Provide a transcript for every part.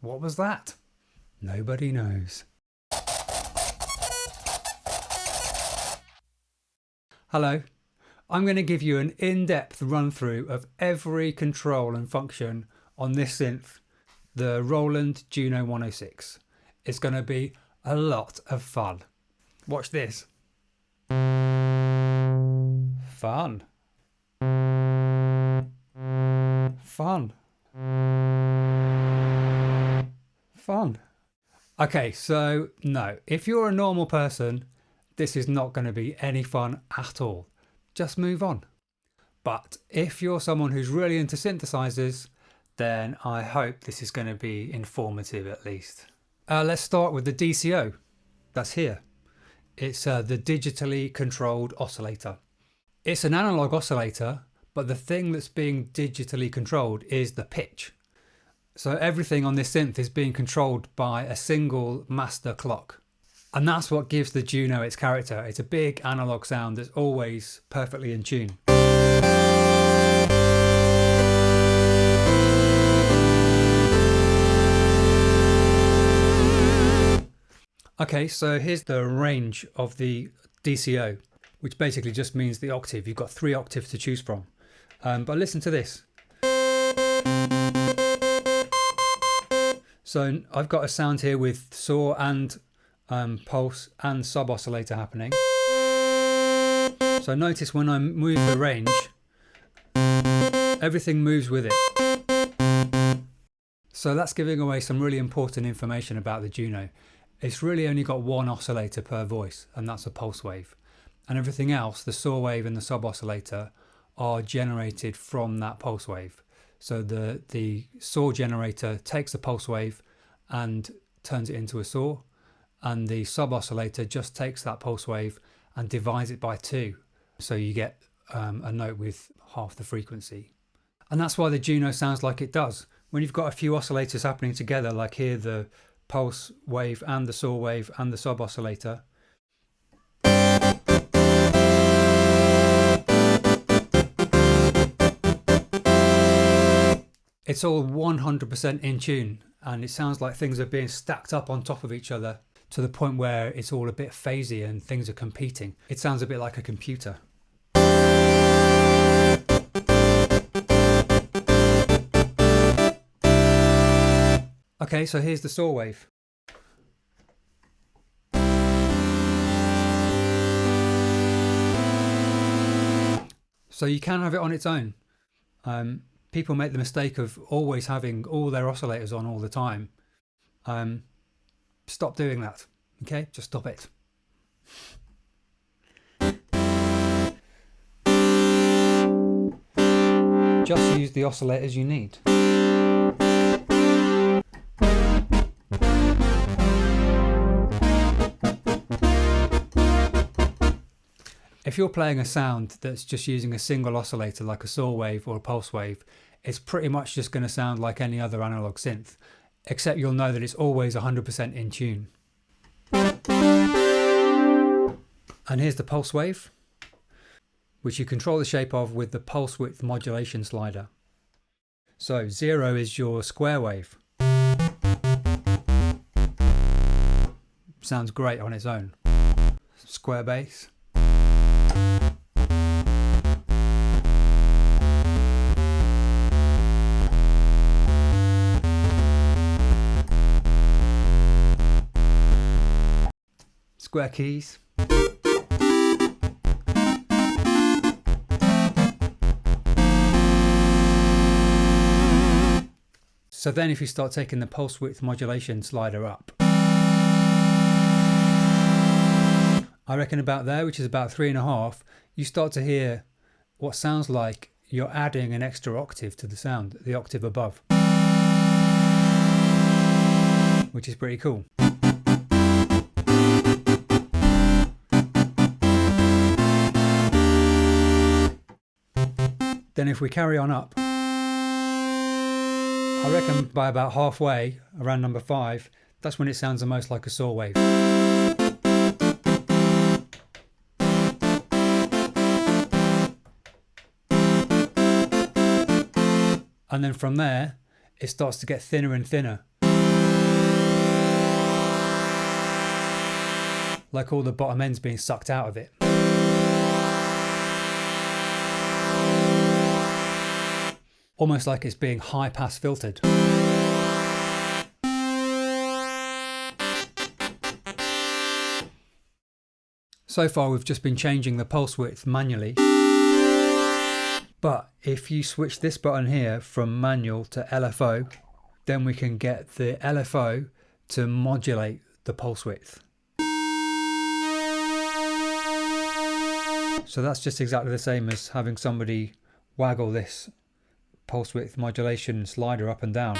What was that? Nobody knows. Hello, I'm going to give you an in-depth run-through of every control and function on this synth, the Roland Juno 106. It's going to be a lot of fun. Watch this. Fun. Fun. Fun. Okay, so no, if you're a normal person, this is not going to be any fun at all. Just move on. But if you're someone who's really into synthesizers, then I hope this is going to be informative at least. Let's start with the DCO. That's here. It's the digitally controlled oscillator. It's an analog oscillator, but the thing that's being digitally controlled is the pitch. So everything on this synth is being controlled by a single master clock. And that's what gives the Juno its character. It's a big analog sound that's always perfectly in tune. Okay, so here's the range of the DCO, which basically just means the octave. You've got 3 octaves to choose from. But listen to this. So I've got a sound here with saw and pulse and sub oscillator happening. So notice when I move the range, everything moves with it. So that's giving away some really important information about the Juno. It's really only got 1 oscillator per voice, and that's a pulse wave. And everything else, the saw wave and the sub oscillator, are generated from that pulse wave. So the saw generator takes the pulse wave and turns it into a saw, and the sub oscillator just takes that pulse wave and divides it by 2. So you get a note with half the frequency. And that's why the Juno sounds like it does. When you've got a few oscillators happening together, like here the pulse wave and the saw wave and the sub oscillator, it's all 100% in tune, and it sounds like things are being stacked up on top of each other to the point where it's all a bit phasey and things are competing. It sounds a bit like a computer. Okay, so here's the saw wave. So you can have it on its own. People make the mistake of always having all their oscillators on all the time. Stop doing that, okay? Just stop it. Just use the oscillators you need. If you're playing a sound that's just using a single oscillator like a saw wave or a pulse wave, it's pretty much just going to sound like any other analog synth, except you'll know that it's always 100% in tune. And here's the pulse wave, which you control the shape of with the pulse width modulation slider. So 0 is your square wave. Sounds great on its own. Square bass. Square keys. So then if you start taking the pulse width modulation slider up, I reckon about there, which is about 3.5, you start to hear what sounds like you're adding an extra octave to the sound, the octave above, which is pretty cool. Then if we carry on up, I reckon by about halfway, around number 5, that's when it sounds the most like a saw wave. And then from there, it starts to get thinner and thinner. like all the bottom end's being sucked out of it. Almost like it's being high pass filtered. So far we've just been changing the pulse width manually, but if you switch this button here from manual to LFO, then we can get the LFO to modulate the pulse width. So that's just exactly the same as having somebody waggle this pulse width modulation slider up and down.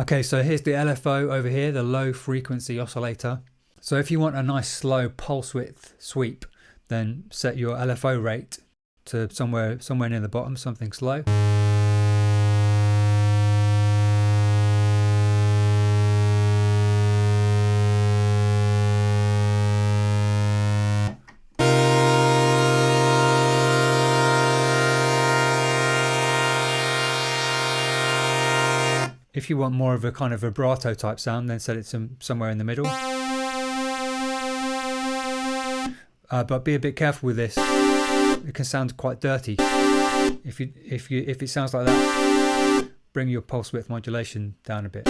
Okay, so here's the LFO over here, the low frequency oscillator. So if you want a nice slow pulse width sweep, then set your LFO rate to somewhere near the bottom, something slow. If you want more of a kind of vibrato type sound, then set it somewhere in the middle. But be a bit careful with this. It can sound quite dirty. If it sounds like that, bring your pulse width modulation down a bit.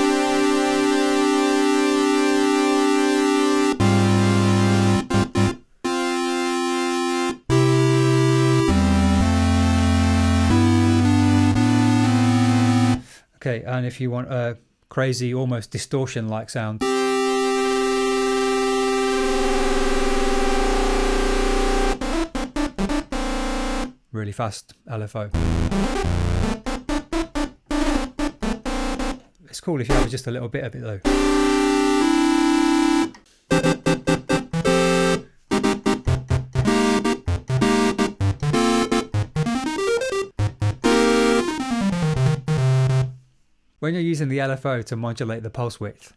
Okay, and if you want a crazy, almost distortion-like sound, really fast LFO. It's cool if you have just a little bit of it though. When you're using the LFO to modulate the pulse width,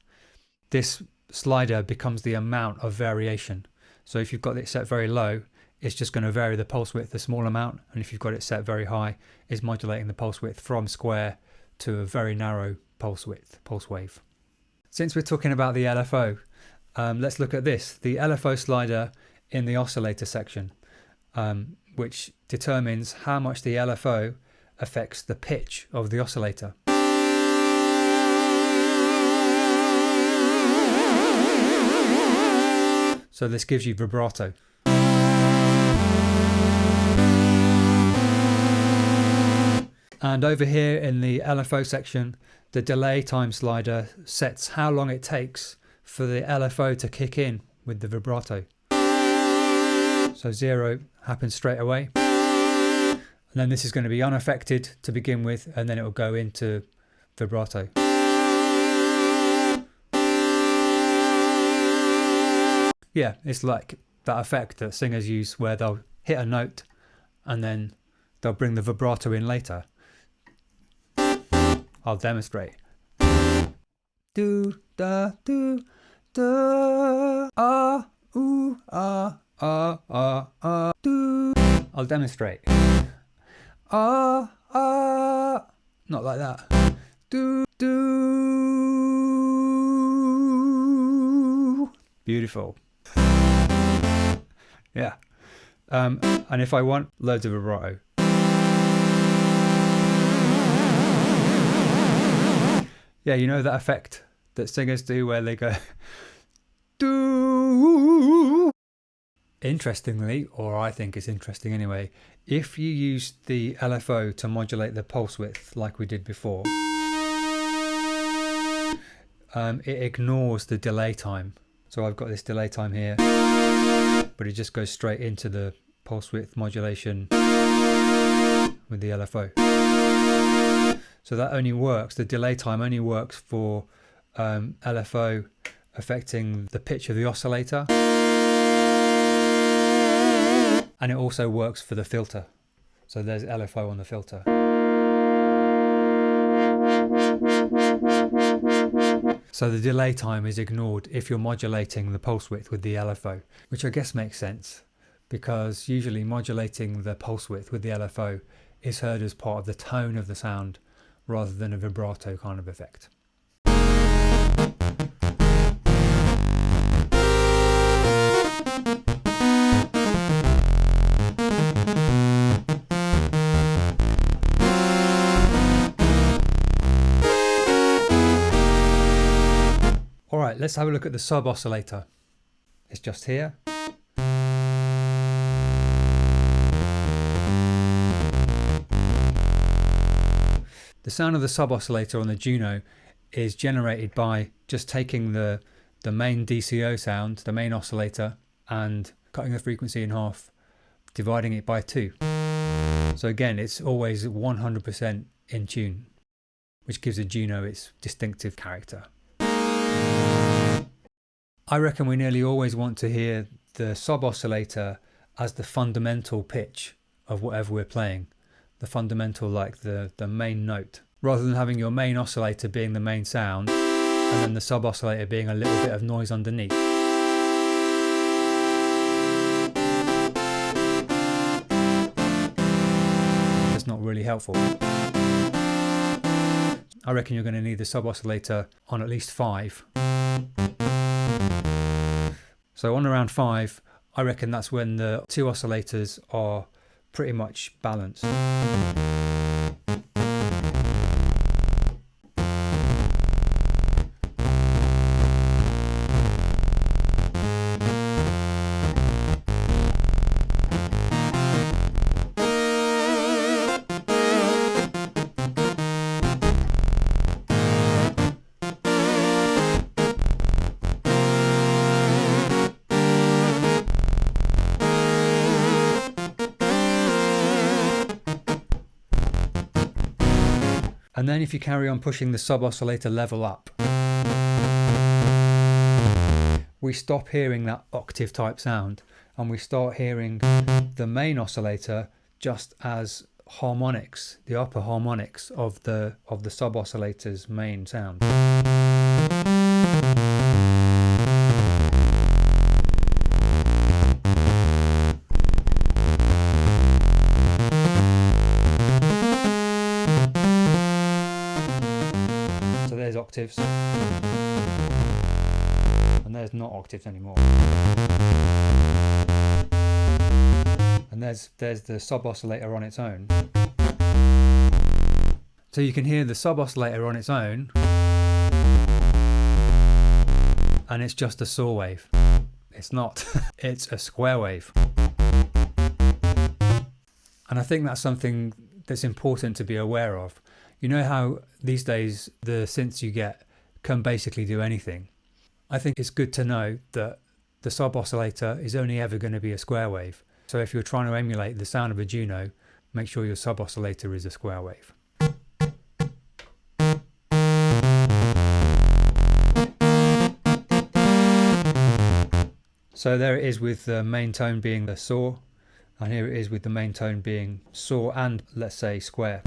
this slider becomes the amount of variation. So if you've got it set very low, it's just going to vary the pulse width a small amount, and if you've got it set very high, it's modulating the pulse width from square to a very narrow pulse width, pulse wave. Since we're talking about the LFO, let's look at this, the LFO slider in the oscillator section, which determines how much the LFO affects the pitch of the oscillator. So this gives you vibrato. And over here in the LFO section, the delay time slider sets how long it takes for the LFO to kick in with the vibrato. So 0 happens straight away. And then this is going to be unaffected to begin with, and then it will go into vibrato. Yeah, it's like that effect that singers use where they'll hit a note and then they'll bring the vibrato in later. I'll demonstrate. Do, da, do, da, ah, ooh, ah, ah, ah, ah, do. I'll demonstrate. Ah, ah, not like that. Do, do. Beautiful. Yeah. And if I want loads of vibrato. Yeah, you know that effect that singers do where they go do. Interestingly, or I think it's interesting anyway, if you use the LFO to modulate the pulse width like we did before, it ignores the delay time. So I've got this delay time here, but it just goes straight into the pulse width modulation with the LFO. So that only works, the delay time only works for LFO affecting the pitch of the oscillator. And it also works for the filter. So there's LFO on the filter. So the delay time is ignored if you're modulating the pulse width with the LFO, which I guess makes sense because usually modulating the pulse width with the LFO is heard as part of the tone of the sound rather than a vibrato kind of effect. Alright, let's have a look at the sub oscillator. It's just here. The sound of the sub oscillator on the Juno is generated by just taking the main DCO sound, the main oscillator, and cutting the frequency in half, dividing it by 2. So again, it's always 100% in tune, which gives the Juno its distinctive character. I reckon we nearly always want to hear the sub oscillator as the fundamental pitch of whatever we're playing. The fundamental, like the main note, rather than having your main oscillator being the main sound and then the sub oscillator being a little bit of noise underneath. That's not really helpful. I reckon you're going to need the sub oscillator on at least 5. So on around 5, I reckon that's when the 2 oscillators are pretty much balanced. And then if you carry on pushing the sub oscillator level up, we stop hearing that octave type sound and we start hearing the main oscillator just as harmonics, the upper harmonics of the sub oscillator's main sound. There's octaves, and there's not octaves anymore, and there's the sub oscillator on its own. So you can hear the sub oscillator on its own, and it's just a saw wave. It's not. It's a square wave. And I think that's something that's important to be aware of. You know how these days the synths you get can basically do anything. I think it's good to know that the sub oscillator is only ever going to be a square wave. So if you're trying to emulate the sound of a Juno, make sure your sub oscillator is a square wave. So there it is with the main tone being the saw, and here it is with the main tone being saw and, let's say, square.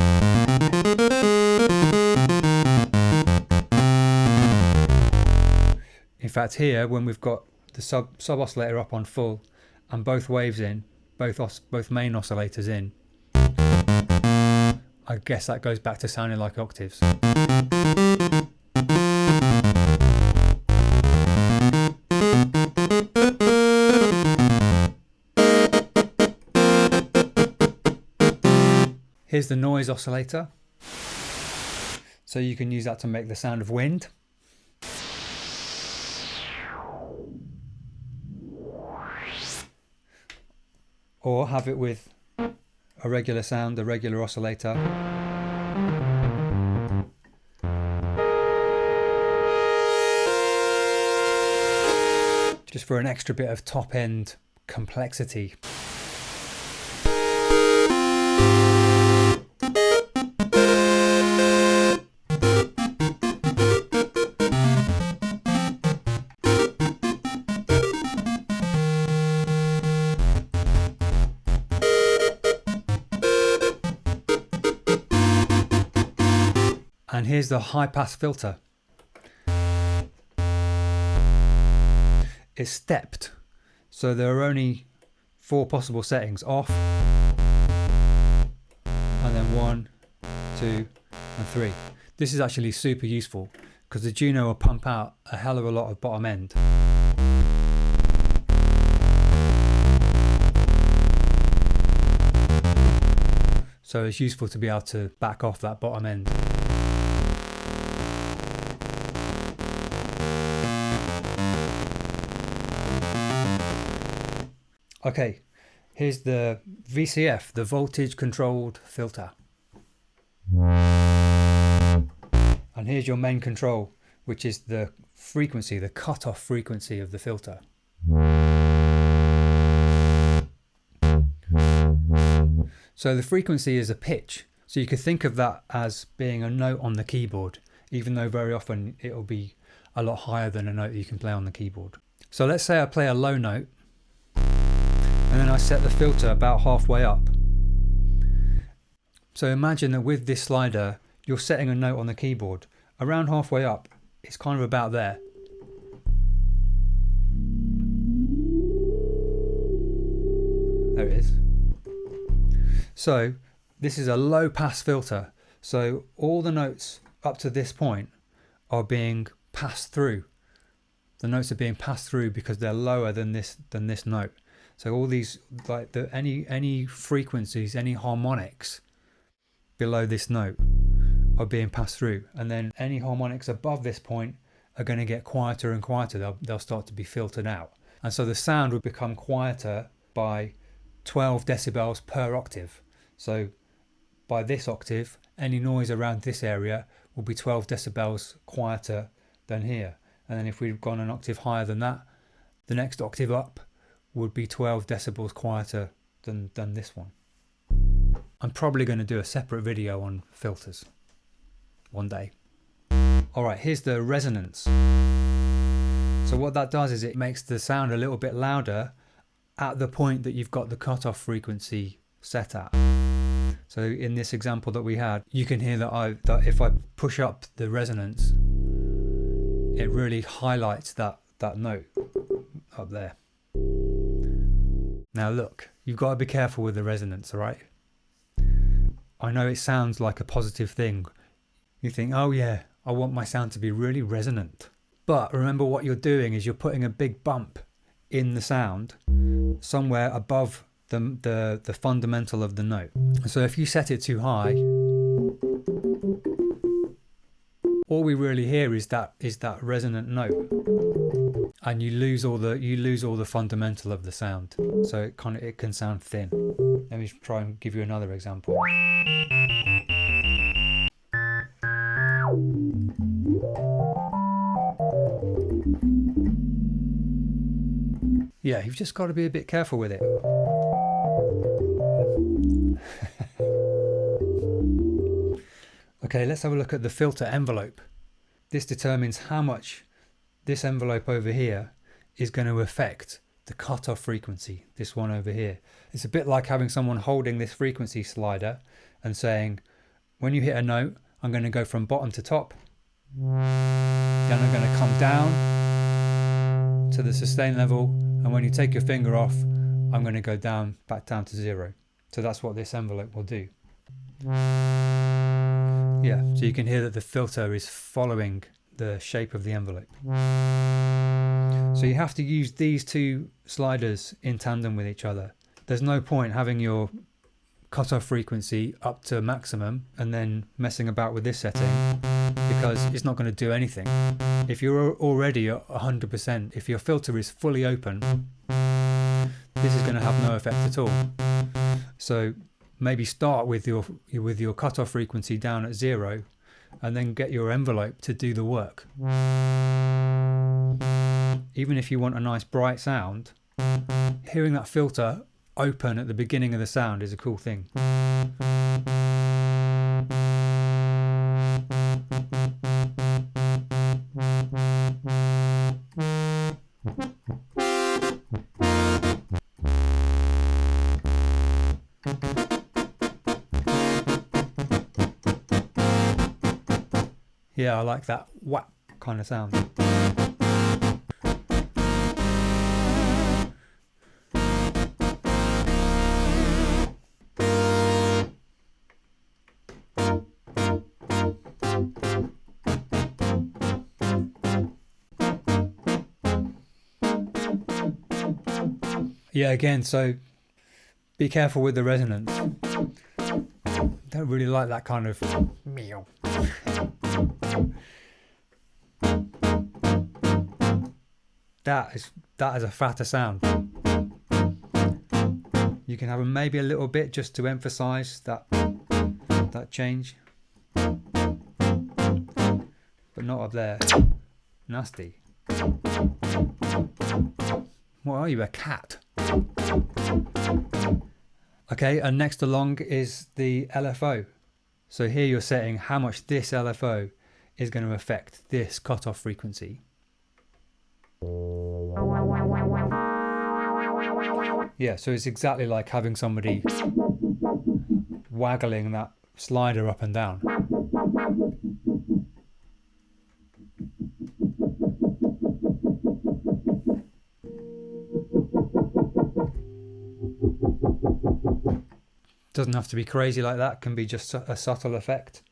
In fact, here when we've got the sub oscillator up on full and both waves in, both main oscillators in, I guess that goes back to sounding like octaves. Here's the noise oscillator. So you can use that to make the sound of wind. Or have it with a regular sound, a regular oscillator. Just for an extra bit of top end complexity. And here's the high pass filter. It's stepped, so there are only 4 possible settings: off, and then 1, 2, and 3. This is actually super useful because the Juno will pump out a hell of a lot of bottom end. So it's useful to be able to back off that bottom end. Okay, here's the VCF, the voltage controlled filter. And here's your main control, which is the frequency, the cutoff frequency of the filter. So the frequency is a pitch. So you could think of that as being a note on the keyboard, even though very often it'll be a lot higher than a note that you can play on the keyboard. So let's say I play a low note, and then I set the filter about halfway up. So imagine that with this slider, you're setting a note on the keyboard. Around halfway up, it's kind of about there. There it is. So this is a low pass filter. So all the notes up to this point are being passed through. The notes are being passed through because they're lower than this note. So all these, like any frequencies, any harmonics below this note are being passed through, and then any harmonics above this point are going to get quieter and quieter. They'll start to be filtered out, and so the sound would become quieter by 12 decibels per octave. So by this octave, any noise around this area will be 12 decibels quieter than here. And then if we've gone an octave higher than that, the next octave up would be 12 decibels quieter than this one. I'm probably going to do a separate video on filters one day. Alright, here's the resonance. So what that does is it makes the sound a little bit louder at the point that you've got the cutoff frequency set at. So in this example that we had, you can hear that if I push up the resonance, it really highlights that note up there. Now look, you've got to be careful with the resonance, alright? I know it sounds like a positive thing. You think, oh yeah, I want my sound to be really resonant. But remember, what you're doing is you're putting a big bump in the sound somewhere above the fundamental of the note. So if you set it too high, all we really hear is that resonant note, and you lose all the fundamental of the sound. So it can sound thin. Let me try and give you another example. Yeah, you've just got to be a bit careful with it. Okay, let's have a look at the filter envelope. This determines how much this envelope over here is going to affect the cutoff frequency, this one over here. It's a bit like having someone holding this frequency slider and saying, when you hit a note, I'm going to go from bottom to top, then I'm going to come down to the sustain level, and when you take your finger off, I'm going to go back down to 0. So that's what this envelope will do. Yeah, so you can hear that the filter is following the shape of the envelope. So you have to use these two sliders in tandem with each other. There's no point having your cutoff frequency up to maximum and then messing about with this setting, because it's not going to do anything. If you're already at 100%, if your filter is fully open, this is going to have no effect at all. So maybe start with your cutoff frequency down at 0, and then get your envelope to do the work. Even if you want a nice bright sound, hearing that filter open at the beginning of the sound is a cool thing. Yeah, I like that whap kind of sound. Yeah, again, so be careful with the resonance. Don't really like that kind of meow. That is a fatter sound. You can have maybe a little bit just to emphasize that change, but not up there. Nasty. What are you, a cat? Okay, and next along is the LFO. So here you're setting how much this LFO is going to affect this cutoff frequency. Yeah, so it's exactly like having somebody waggling that slider up and down. Doesn't have to be crazy like that, can be just a subtle effect.